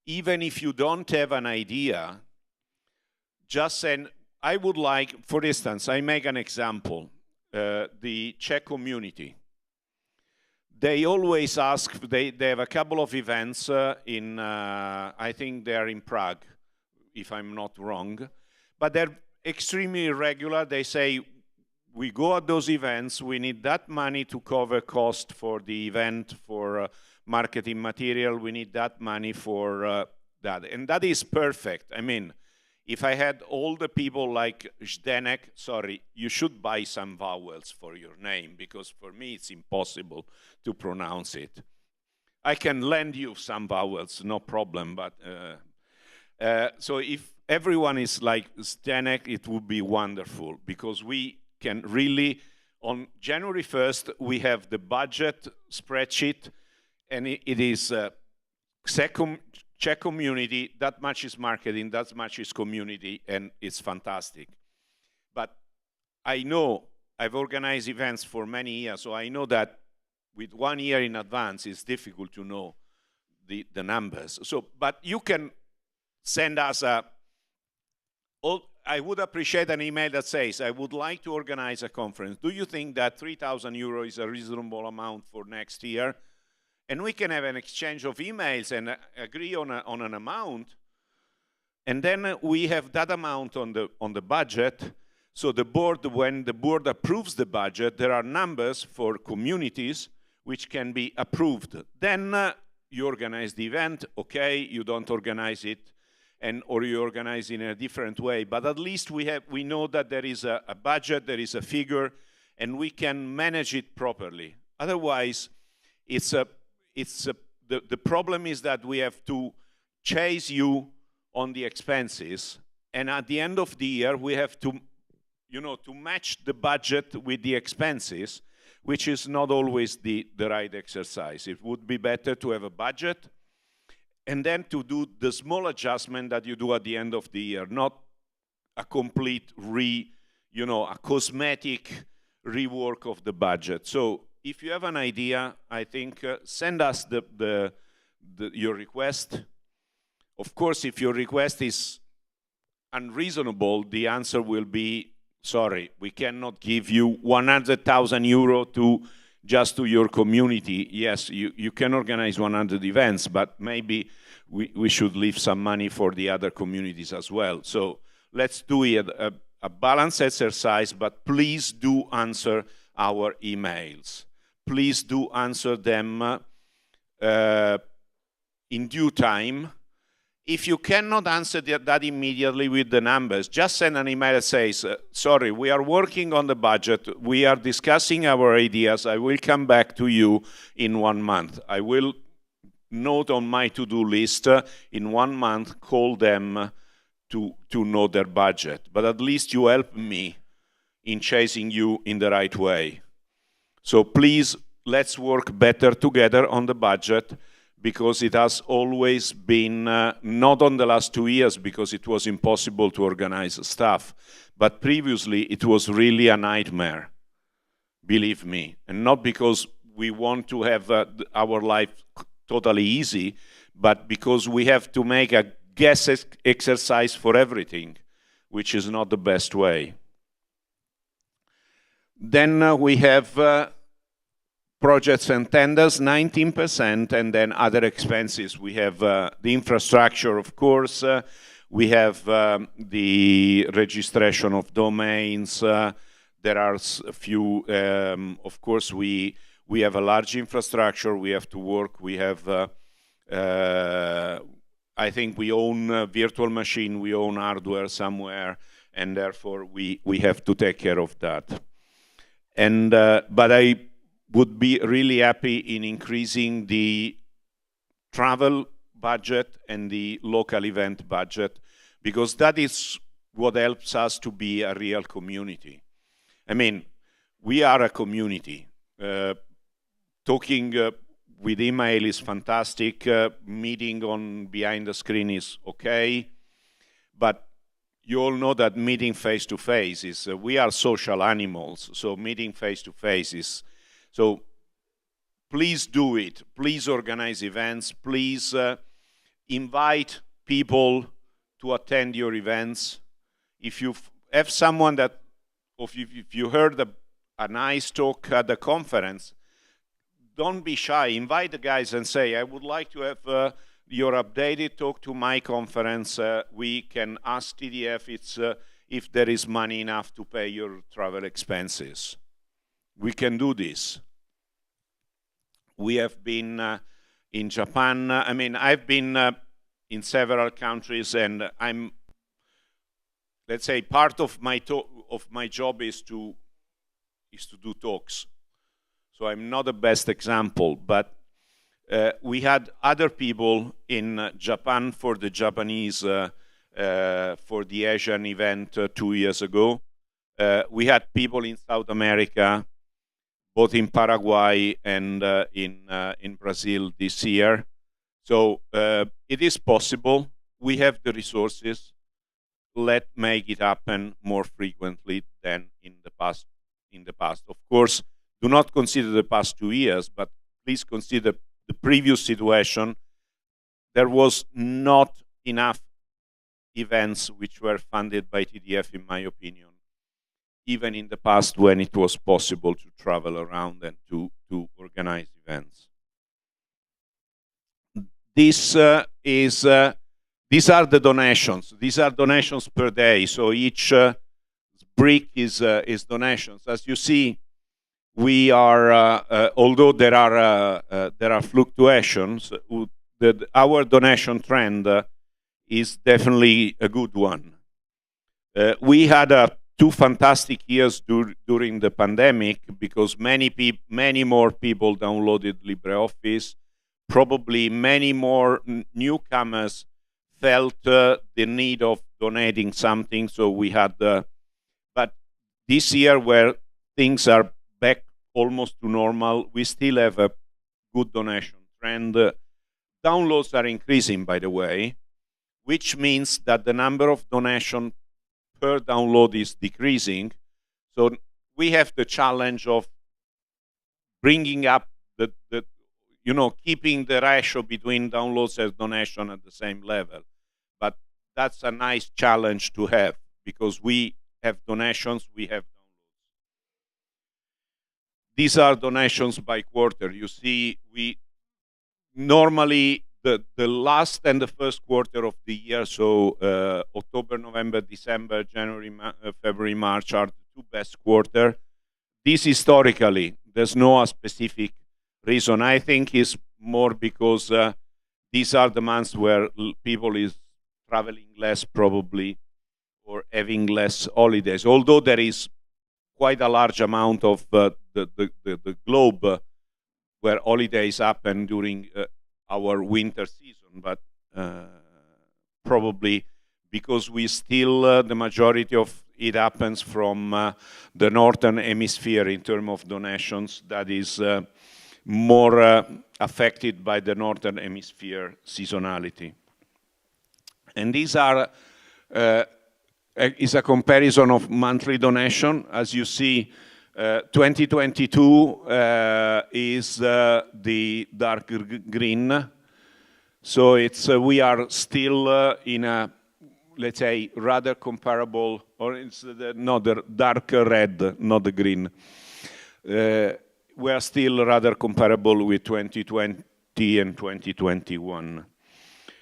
even if you don't have an idea, just send. I would like, for instance, I make an example, the Czech community. They always ask, they have a couple of events in, I think they're in Prague, if I'm not wrong, but they're extremely regular. They say, we go at those events, we need that money to cover cost for the event, for marketing material, we need that money for that. And that is perfect. I mean, if I had all the people like Zdenek, sorry, you should buy some vowels for your name, because for me it's impossible to pronounce it. I can lend you some vowels, no problem, but so if everyone is like Zdenek, it would be wonderful, because we can really, on January 1st, we have the budget spreadsheet, and it is Czech community, that much is marketing, that much is community, and it's fantastic. But I know, I've organized events for many years, so I know that with 1 year in advance, it's difficult to know the numbers. So, but you can send us I would appreciate an email that says, I would like to organize a conference. Do you think that 3,000 euro is a reasonable amount for next year? And we can have an exchange of emails and agree on an amount. And then we have that amount on the budget. So the board, when the board approves the budget, there are numbers for communities which can be approved. Then you organize the event, okay, you don't organize it, or you organize in a different way. But at least we know that there is a budget, there is a figure, and we can manage it properly. Otherwise, the problem is that we have to chase you on the expenses, and at the end of the year we have to, to match the budget with the expenses, which is not always the right exercise. It would be better to have a budget and then to do the small adjustment that you do at the end of the year, not a complete a cosmetic rework of the budget. So if you have an idea, I think send us your request. Of course, if your request is unreasonable, the answer will be, sorry, we cannot give you 100,000 euro just to your community. Yes, you can organize 100 events, but maybe we should leave some money for the other communities as well. So let's do it a balanced exercise, but please do answer our emails. Please do answer them in due time. If you cannot answer that immediately with the numbers, just send an email that says, sorry, we are working on the budget, we are discussing our ideas, I will come back to you in 1 month. I will note on my to-do list, in 1 month, call them to know their budget. But at least you help me in chasing you in the right way. So please, let's work better together on the budget, because it has always been, not on the last 2 years, because it was impossible to organize stuff, but previously it was really a nightmare, believe me. And not because we want to have our life totally easy, but because we have to make a guess exercise for everything, which is not the best way. Then we have projects and tenders, 19%, and then other expenses. We have the infrastructure, of course. We have the registration of domains. There are a few, of course, we have a large infrastructure. We have to work. We have, I think we own a virtual machine. We own hardware somewhere, and therefore we have to take care of that. And but I would be really happy in increasing the travel budget and the local event budget, because that is what helps us to be a real community. I mean, we are a community. Talking with email is fantastic. Meeting on behind the screen is okay. But you all know that meeting face-to-face is, we are social animals, so meeting face-to-face is, so please do it. Please organize events. Please invite people to attend your events. If you have someone that, or if you heard a nice talk at the conference, don't be shy. Invite the guys and say, I would like to have your updated talk to my conference. We can ask TDF if there is money enough to pay your travel expenses. We can do this. We have been in Japan. I mean, I've been in several countries, and I'm, let's say, part of my job is to do talks. So I'm not the best example, but we had other people in Japan for the Japanese, for the Asian event 2 years ago. We had people in South America, both in Paraguay and in Brazil this year. So it is possible. We have the resources. Let's make it happen more frequently than in the past. Of course, do not consider the past 2 years, but please consider the previous situation. There was not enough events which were funded by TDF, in my opinion, even in the past when it was possible to travel around and to organize events. These are the donations. These are donations per day. So each brick is donations. As you see, we are, although there are fluctuations, our donation trend is definitely a good one. We had 2 fantastic years during the pandemic because many more people downloaded LibreOffice. Probably many more newcomers felt the need of donating something. So we had, but this year where things are back almost to normal, we still have a good donation trend. Downloads are increasing, by the way, which means that the number of donations per download is decreasing. So we have the challenge of bringing up keeping the ratio between downloads and donation at the same level. But that's a nice challenge to have because we have donations, we have downloads. These are donations by quarter. You see, we normally the last and the first quarter of the year, so October, November, December, January, February, March are the 2 best quarters. This historically, there's no specific reason. I think is more because these are the months where people is traveling less probably or having less holidays. Although there is quite a large amount of the globe where holidays happen during our winter season, but probably because we still, the majority of it happens from the Northern Hemisphere in terms of donations, that is more affected by the Northern Hemisphere seasonality. And these are, is a comparison of monthly donation. As you see, 2022 is the dark green. So it's we are still in a, let's say, rather comparable, or it's not the dark red, not the green. We are still rather comparable with 2020 and 2021.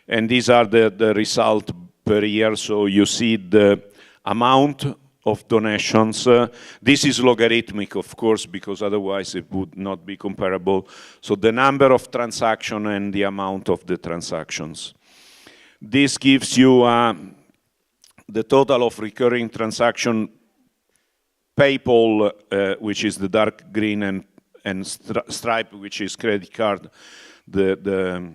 And these are the result per year. So you see the amount of donations. This is logarithmic, of course, because otherwise it would not be comparable. So the number of transactions and the amount of the transactions. This gives you the total of recurring transaction PayPal, which is the dark green, and Stripe, which is credit card, the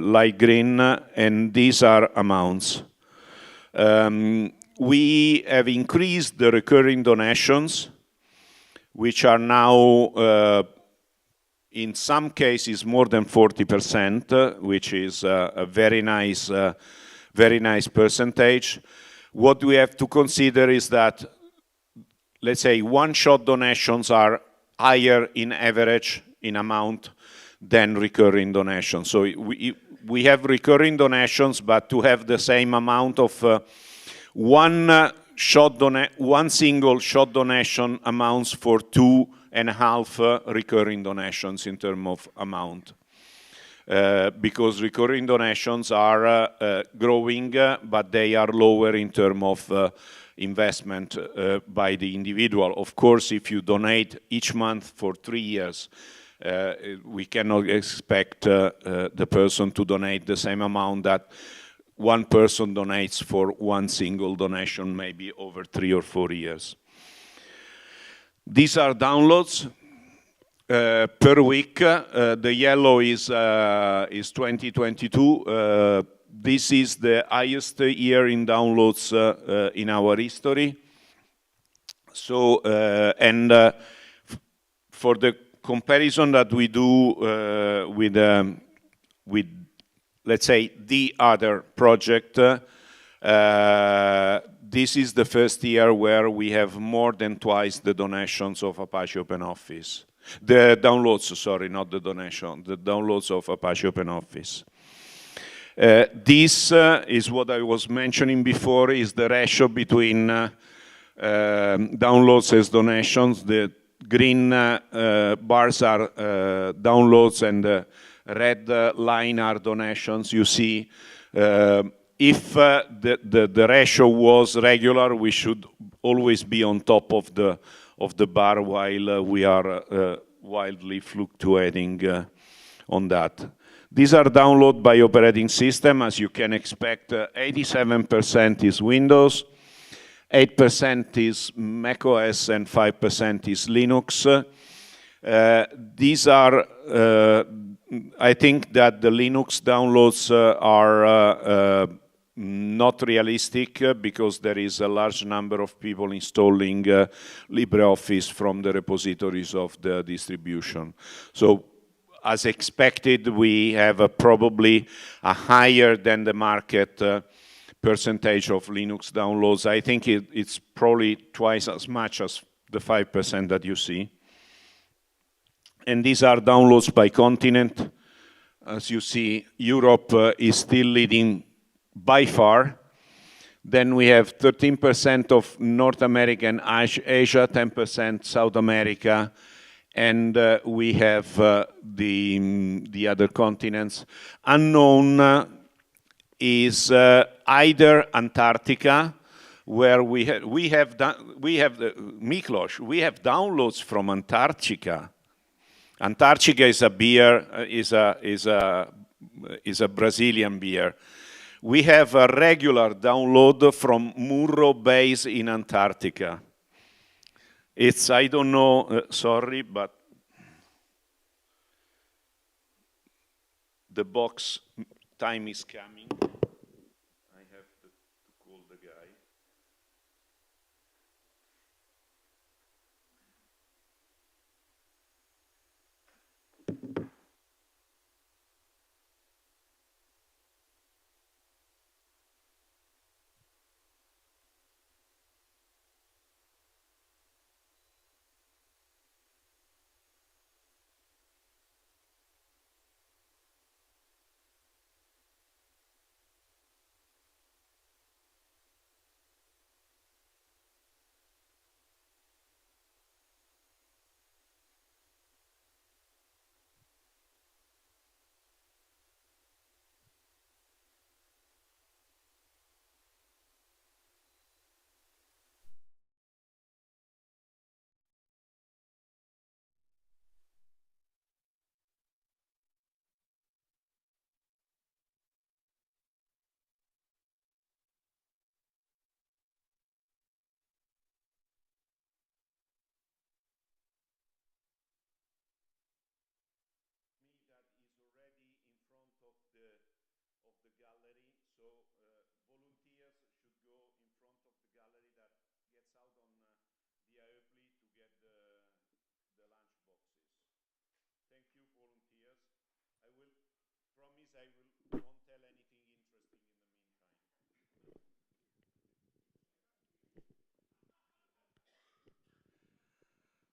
light green, and these are amounts. We have increased the recurring donations, which are now, in some cases, more than 40%, which is a very nice percentage. What we have to consider is that, let's say, one-shot donations are higher in average in amount than recurring donations. So we have recurring donations, but to have the same amount of one single shot donation amounts for 2.5 recurring donations in terms of amount. Because recurring donations are growing, but they are lower in terms of investment by the individual. Of course, if you donate each month for 3 years, we cannot expect the person to donate the same amount that one person donates for one single donation, maybe over 3 or 4 years. These are downloads per week. The yellow is 2022. This is the highest year in downloads in our history. So, for the comparison that we do with, let's say, the other project, this is the first year where we have more than twice the donations of Apache OpenOffice. The downloads, sorry, not the donation, the downloads of Apache OpenOffice. This is what I was mentioning before, is the ratio between downloads as donations. The green bars are downloads and the red line are donations. You see, if the ratio was regular, we should always be on top of the bar while we are wildly fluctuating on that. These are downloaded by operating system. As you can expect, 87% is Windows, 8% is macOS, and 5% is Linux. These are, I think that the Linux downloads are not realistic because there is a large number of people installing LibreOffice from the repositories of the distribution. So, as expected, we have probably a higher than the market percentage of Linux downloads. I think it's probably twice as much as the 5% that you see. And these are downloads by continent. As you see, Europe is still leading by far. Then we have 13% of North America and Asia, 10% South America, and we have the other continents. Unknown is either Antarctica, where we have Miklos, we have downloads from Antarctica. Antarctica is a beer, is a Brazilian beer. We have a regular download from Murro base in Antarctica. It's, I don't know, sorry, but the box time is coming. I have to call the guy.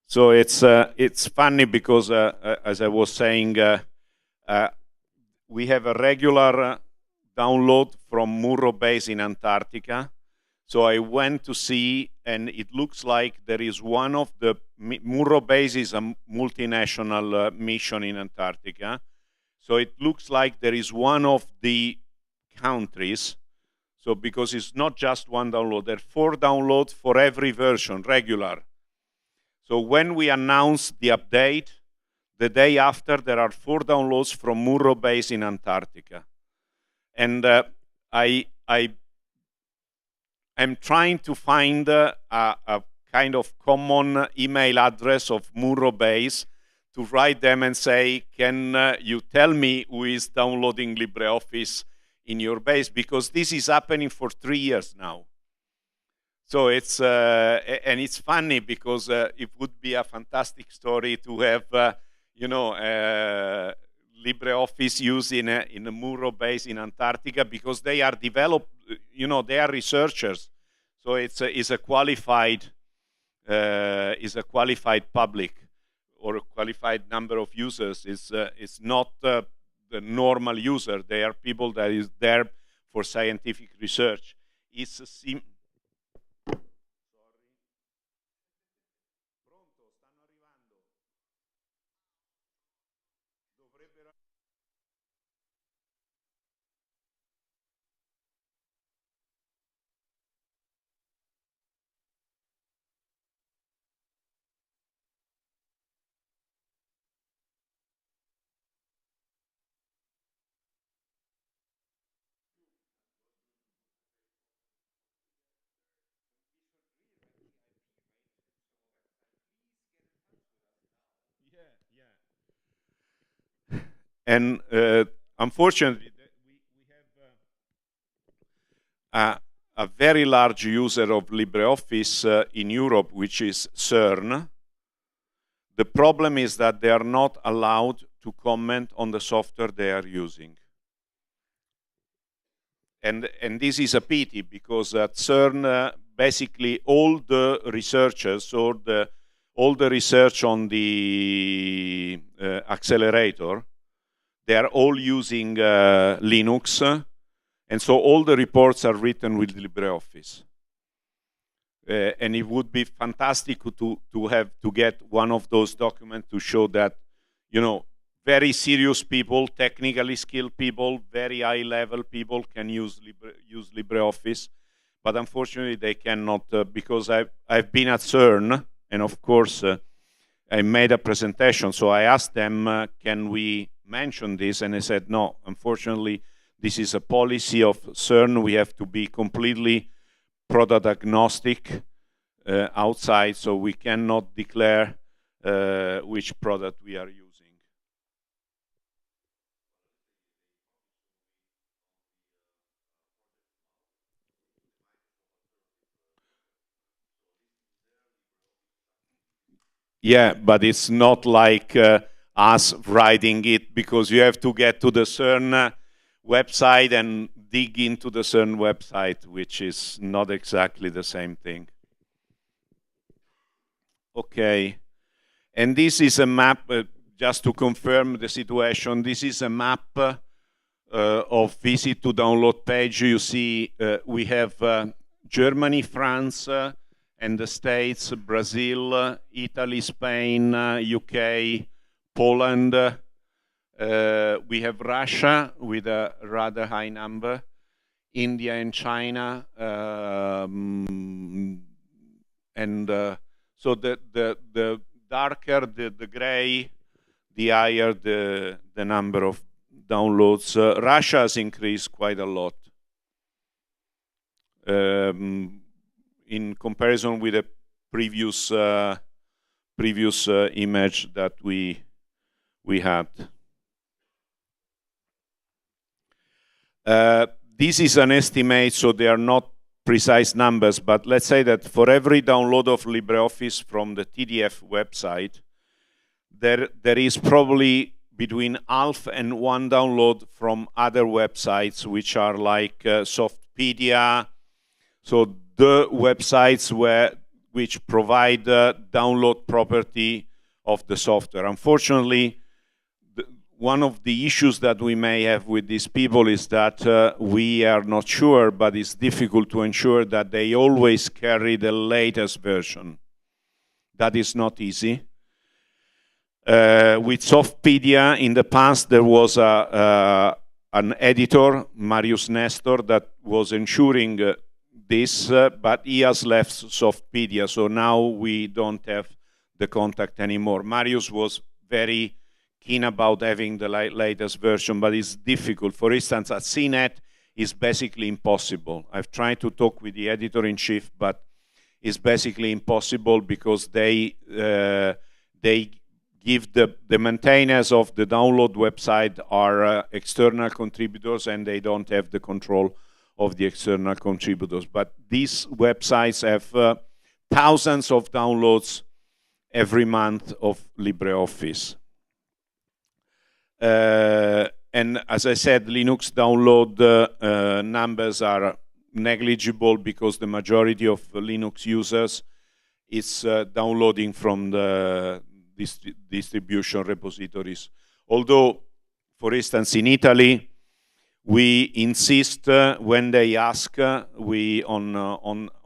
So it's funny because, as I was saying, we have a regular download from Murro base in Antarctica. So I went to see, and it looks like there is one of the Murro base is a multinational mission in Antarctica. So it looks like there is one of the countries. So because it's not just one download, there are 4 downloads for every version, regular. So when we announce the update, the day after, there are 4 downloads from Murro base in Antarctica. And I'm trying to find a kind of common email address of Murro base to write them and say, can you tell me who is downloading LibreOffice in your base? Because this is happening for 3 years now. So it's, and it's funny because it would be a fantastic story to have, LibreOffice used in a Murro base in Antarctica, because they are developed, they are researchers. So it's a qualified public, or a qualified number of users. It's not the normal user. They are people that is there for scientific research. It's a And unfortunately, we have a very large user of LibreOffice in Europe, which is CERN. The problem is that they are not allowed to comment on the software they are using. And this is a pity, because at CERN, basically all the researchers, or all the research on the accelerator, they are all using Linux, and so all the reports are written with LibreOffice. And it would be fantastic to get one of those documents to show that, very serious people, technically skilled people, very high-level people can use LibreOffice, but unfortunately they cannot, because I've been at CERN, and of course I made a presentation, so I asked them, can we mention this? And they said, no, unfortunately, this is a policy of CERN. We have to be completely product agnostic outside, so we cannot declare which product we are using. Yeah, but it's not like us writing it, because you have to get to the CERN website and dig into the CERN website, which is not exactly the same thing. Okay, and this is a map, just to confirm the situation. This is a map of visit to download page. You see we have Germany, France, and the States, Brazil, Italy, Spain, UK, Poland. We have Russia with a rather high number, India and China, and so the darker the gray, the higher the number of downloads. Russia has increased quite a lot. In comparison with the previous image that we had. This is an estimate, so they are not precise numbers, but let's say that for every download of LibreOffice from the TDF website, there is probably between half and 1 download from other websites, which are like Softpedia, so the websites which provide the download property of the software. Unfortunately, one of the issues that we may have with these people is that we are not sure, but it's difficult to ensure that they always carry the latest version. That is not easy. With Softpedia, in the past, there was an editor, Marius Nestor, that was ensuring this, but he has left Softpedia, so now we don't have the contact anymore. Marius was very keen about having the latest version, but it's difficult. For instance, at CNET, it's basically impossible. I've tried to talk with the editor-in-chief, but it's basically impossible because they give the maintainers of the download website are external contributors, and they don't have the control of the external contributors. But these websites have thousands of downloads every month of LibreOffice. And as I said, Linux download numbers are negligible because the majority of Linux users is downloading from the distribution repositories. Although, for instance, in Italy, we insist when they ask, we on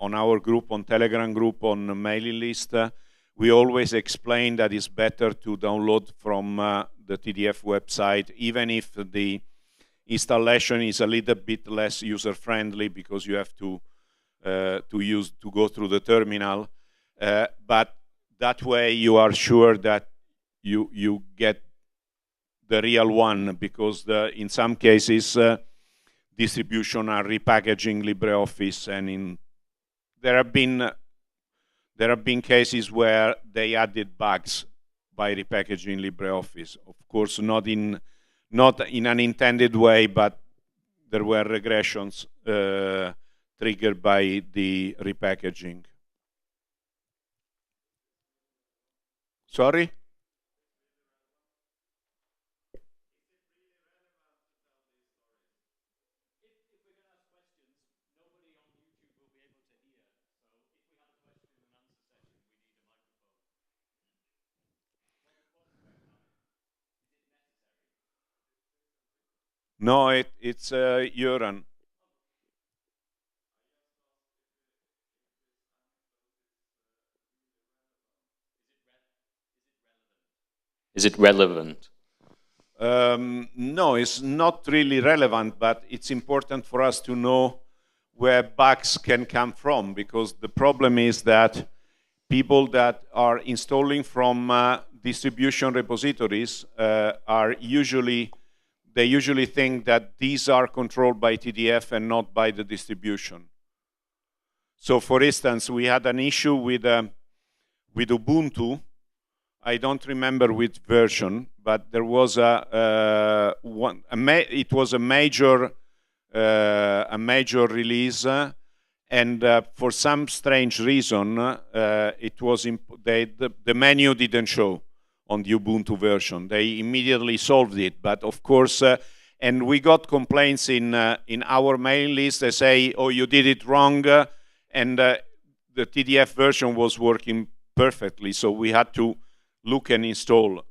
our group, on Telegram group, on mailing list, we always explain that it's better to download from the TDF website, even if the installation is a little bit less user-friendly because you have to go through the terminal. But that way you are sure that you get the real one, because in some cases distribution are repackaging LibreOffice, and there have been cases where they added bugs by repackaging LibreOffice. Of course, not in an intended way, but there were regressions triggered by the repackaging. Sorry? No, it's Göran. Is it relevant? No, it's not really relevant, but it's important for us to know where bugs can come from, because the problem is that people that are installing from distribution repositories they usually think that these are controlled by TDF and not by the distribution. So, for instance, we had an issue with Ubuntu. I don't remember which version, but there was it was a major release, and for some strange reason, it was the menu didn't show on the Ubuntu version. They immediately solved it, but of course, and we got complaints in our mailing list. They say, "Oh, you did it wrong," and the TDF version was working perfectly. So we had to look and install.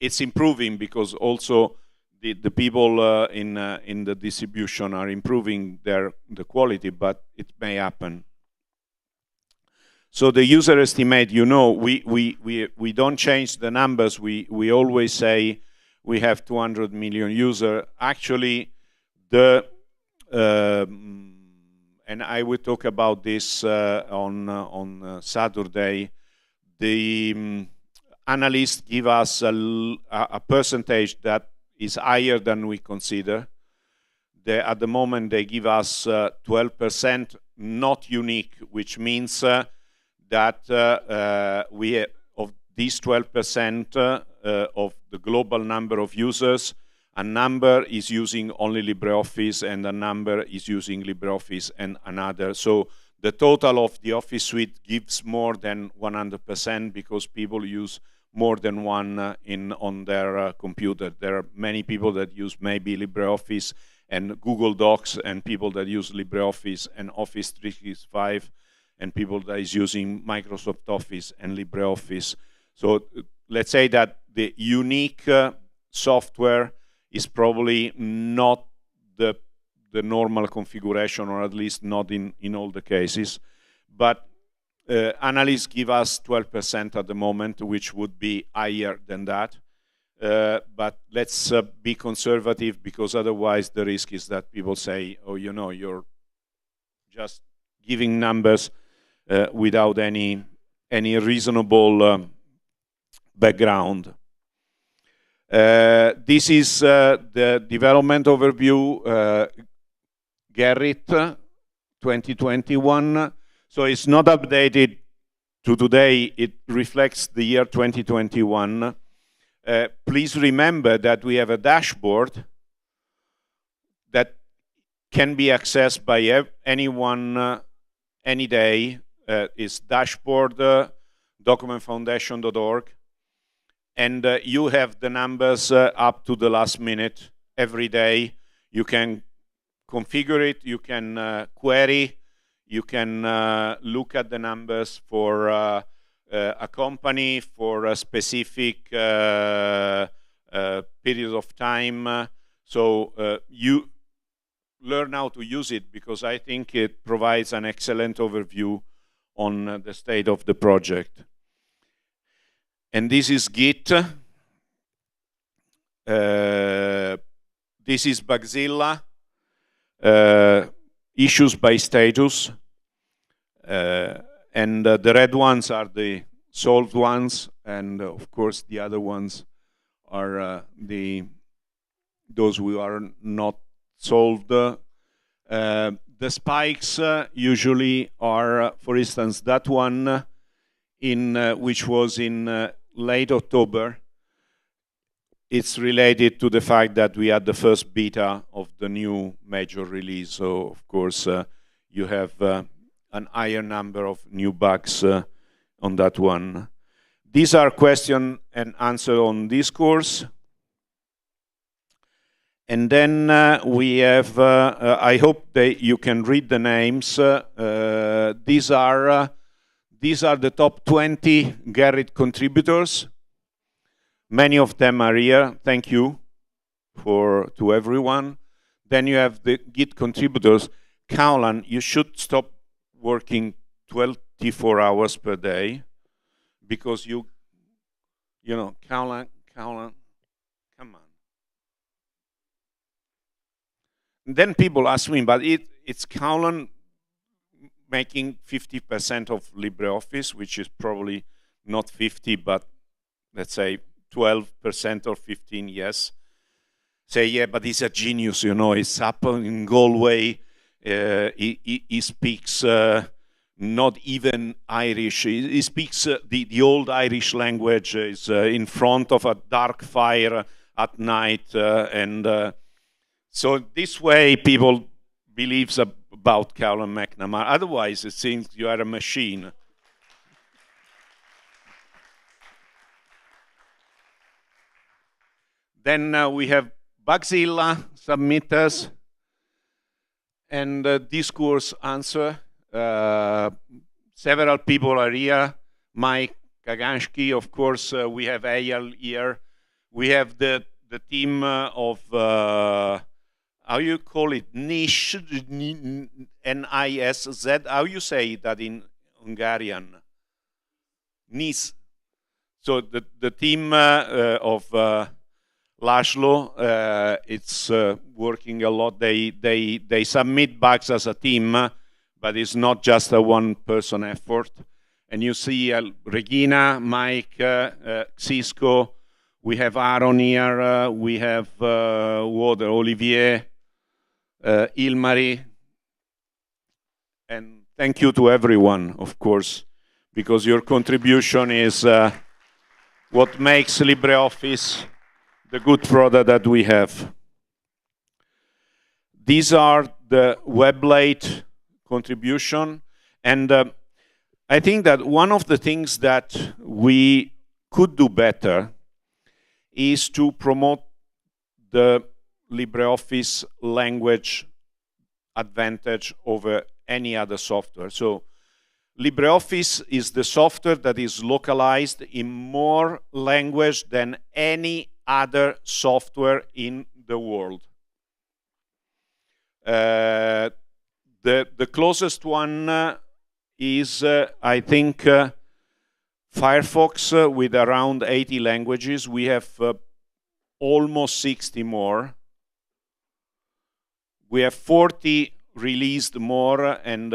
It's improving because also the people in the distribution are improving the quality, but it may happen. So the user estimate, we don't change the numbers. We always say we have 200 million users. Actually, and I will talk about this on Saturday. The analysts give us a percentage that is higher than we consider. At the moment, they give us 12% not unique, which means that we of these 12% of the global number of users, a number is using only LibreOffice and a number is using LibreOffice and another. So the total of the Office suite gives more than 100% because people use more than one on their computer. There are many people that use maybe LibreOffice and Google Docs, and people that use LibreOffice and Office 365, and people that is using Microsoft Office and LibreOffice. So let's say that the unique software is probably not the normal configuration, or at least not in all the cases. But analysts give us 12% at the moment, which would be higher than that. But let's be conservative, because otherwise the risk is that people say, oh, you know, you're just giving numbers without any reasonable background. This is the development overview, Gerrit 2021. So it's not updated to today, it reflects the year 2021. Please remember that we have a dashboard that can be accessed by anyone any day. It's dashboard.documentfoundation.org. And you have the numbers up to the last minute every day. You can configure it, you can query, you can look at the numbers for a company, for a specific period of time. So you learn how to use it, because I think it provides an excellent overview on the state of the project. And this is Git. This is Bugzilla. Issues by status. And the red ones are the solved ones, and of course the other ones are those who are not solved. The spikes usually are, for instance, that one which was in late October. It's related to the fact that we had the first beta of the new major release. So of course you have an higher number of new bugs on that one. These are question and answer on discourse. And then we have, I hope that you can read the names. These are the top 20 Gerrit contributors. Many of them are here. Thank you to everyone. Then you have the Git contributors. Kaulan, you should stop working 24 hours per day, because you know, Kaulan, come on. And then people ask me, but it's Kaulan making 50% of LibreOffice, which is probably not 50, but let's say 12% or 15, yes. Say, yeah, but he's a genius, you know, he's up in Galway, he speaks not even Irish, he speaks the old Irish language, is in front of a dark fire at night, and so this way people believe about Kaulan McNamara. Otherwise, it seems you are a machine. Then we have Bugzilla submitters and discourse answer. Several people are here. Mike Kagansky, of course, we have Eyal here. We have the team of, how you call it, NISZ, N-I-S-Z. How you say that in Hungarian? NISZ. So the team of Laszlo, it's working a lot. They submit bugs as a team, but it's not just a one-person effort. And you see Regina, Mike, Cisco, we have Aaron here, we have Olivier, Ilmari, and thank you to everyone, of course, because your contribution is what makes LibreOffice the good product that we have. These are the Weblate contribution, and I think that one of the things that we could do better is to promote the LibreOffice language advantage over any other software. So LibreOffice is the software that is localized in more language than any other software in the world. The closest one is, I think, Firefox with around 80 languages. We have almost 60 more. We have 40 released more and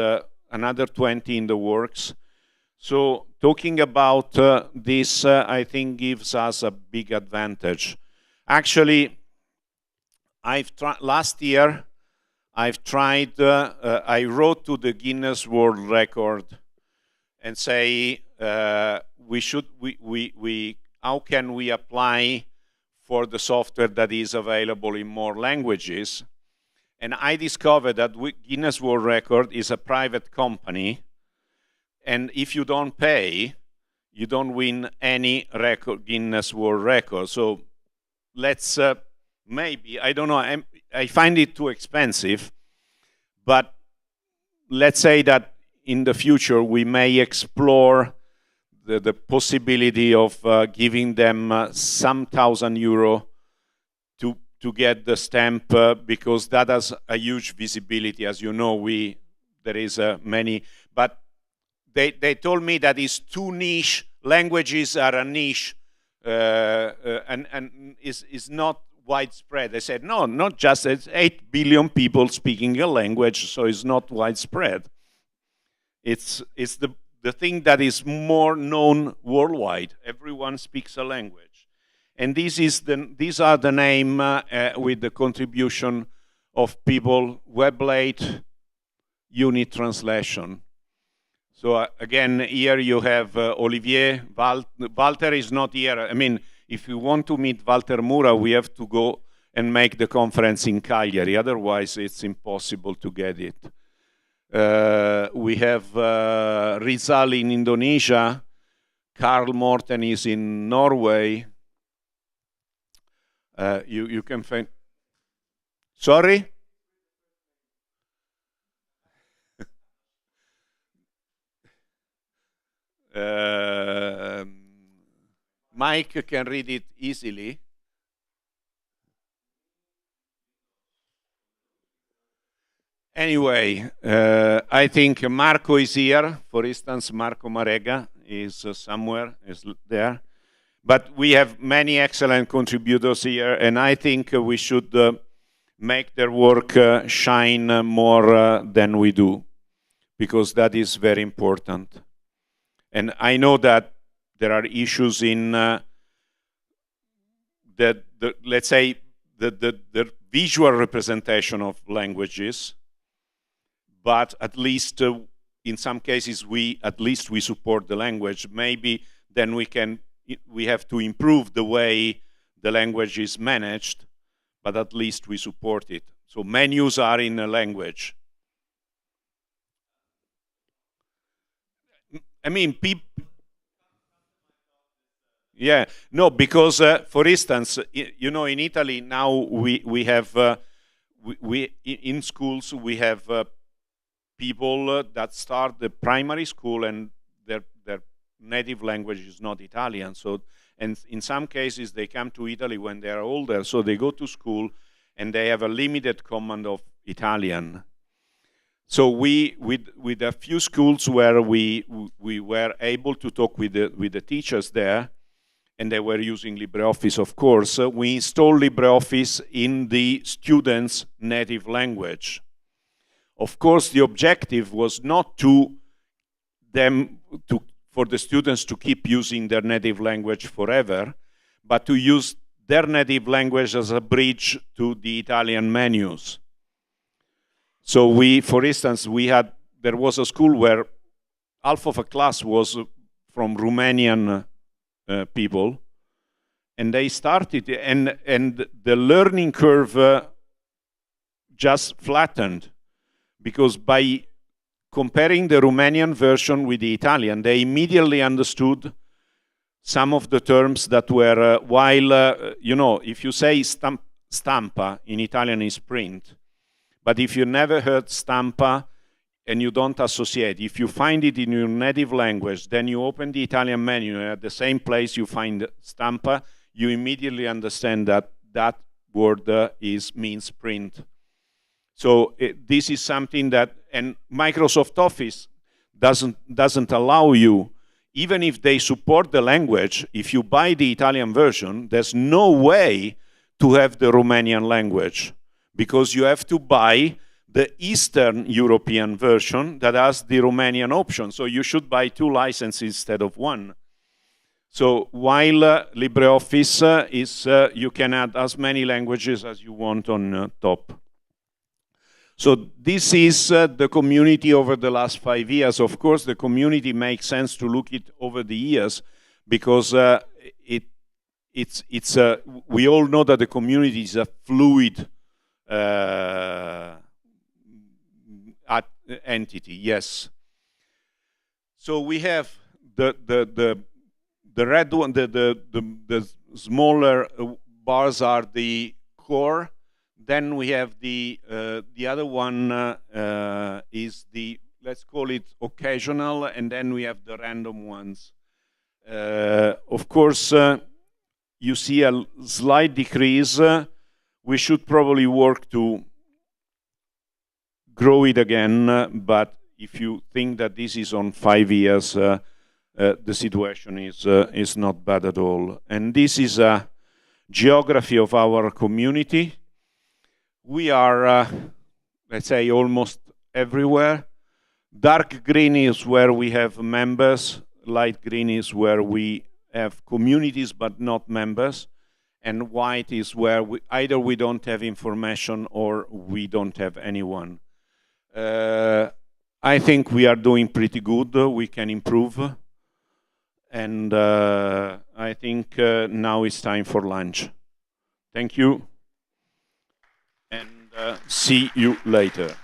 another 20 in the works. So talking about this, I think gives us a big advantage. Actually, last year, I've tried, I wrote to the Guinness World Record and say, how can we apply for the software that is available in more languages? And I discovered that Guinness World Record is a private company, and if you don't pay, you don't win any Guinness World Record. So let's maybe, I don't know, I find it too expensive, but let's say that in the future we may explore the possibility of giving them some €1,000 to get the stamp, because that has a huge visibility. As you know, there is many, but they told me that it's too niche. Languages are a niche, and is not widespread. They said, no, not just, it's 8 billion people speaking a language, so it's not widespread. It's the thing that is more known worldwide. Everyone speaks a language. And these are the name with the contribution of people, Weblate, Unit Translation. So again, here you have Olivier. Walter is not here. I mean, if you want to meet Walter Mura, we have to go and make the conference in Cagliari. Otherwise, it's impossible to get it. We have Rizal in Indonesia. Carl Morten is in Norway. You can find... Sorry? Mike can read it easily. Anyway, I think Marco is here. For instance, Marco Marega is somewhere, is there. But we have many excellent contributors here, and I think we should make their work shine more than we do, because that is very important. And I know that there are issues in let's say, the visual representation of languages, but at least in some cases we support the language. Maybe then we have to improve the way the language is managed, but at least we support it. So menus are in a language. I mean, yeah, no, because for instance, you know, in Italy now we have in schools we have people that start the primary school and their native language is not Italian. So, and in some cases they come to Italy when they are older, so they go to school and they have a limited command of Italian. So with a few schools where we were able to talk with the teachers there, and they were using LibreOffice, of course, we installed LibreOffice in the students' native language. Of course, the objective was not for the students to keep using their native language forever, but to use their native language as a bridge to the Italian menus. So for instance, there was a school where half of a class was from Romanian people, and they started, and the learning curve just flattened, because by comparing the Romanian version with the Italian, they immediately understood some of the terms that were, while, you know, if you say stampa, in Italian is print, but if you never heard stampa and you don't associate, if you find it in your native language, then you open the Italian menu, and at the same place you find stampa, you immediately understand that that word means print. So this is something that, and Microsoft Office doesn't allow you, even if they support the language, if you buy the Italian version, there's no way to have the Romanian language, because you have to buy the Eastern European version that has the Romanian option. So you should buy 2 licenses instead of 1. So while LibreOffice is, you can add as many languages as you want on top. So this is the community over the last 5 years. Of course, the community makes sense to look it over the years, because we all know that the community is a fluid entity. Yes. So we have the red one, the smaller bars are the core. Then we have the other one is the, let's call it occasional, and then we have the random ones. Of course, you see a slight decrease. We should probably work to grow it again, but if you think that this is on 5 years, the situation is not bad at all. And this is a geography of our community. We are, let's say, almost everywhere. Dark green is where we have members. Light green is where we have communities but not members. And white is where either we don't have information or we don't have anyone. I think we are doing pretty good. We can improve. And I think now it's time for lunch. Thank you. And see you later.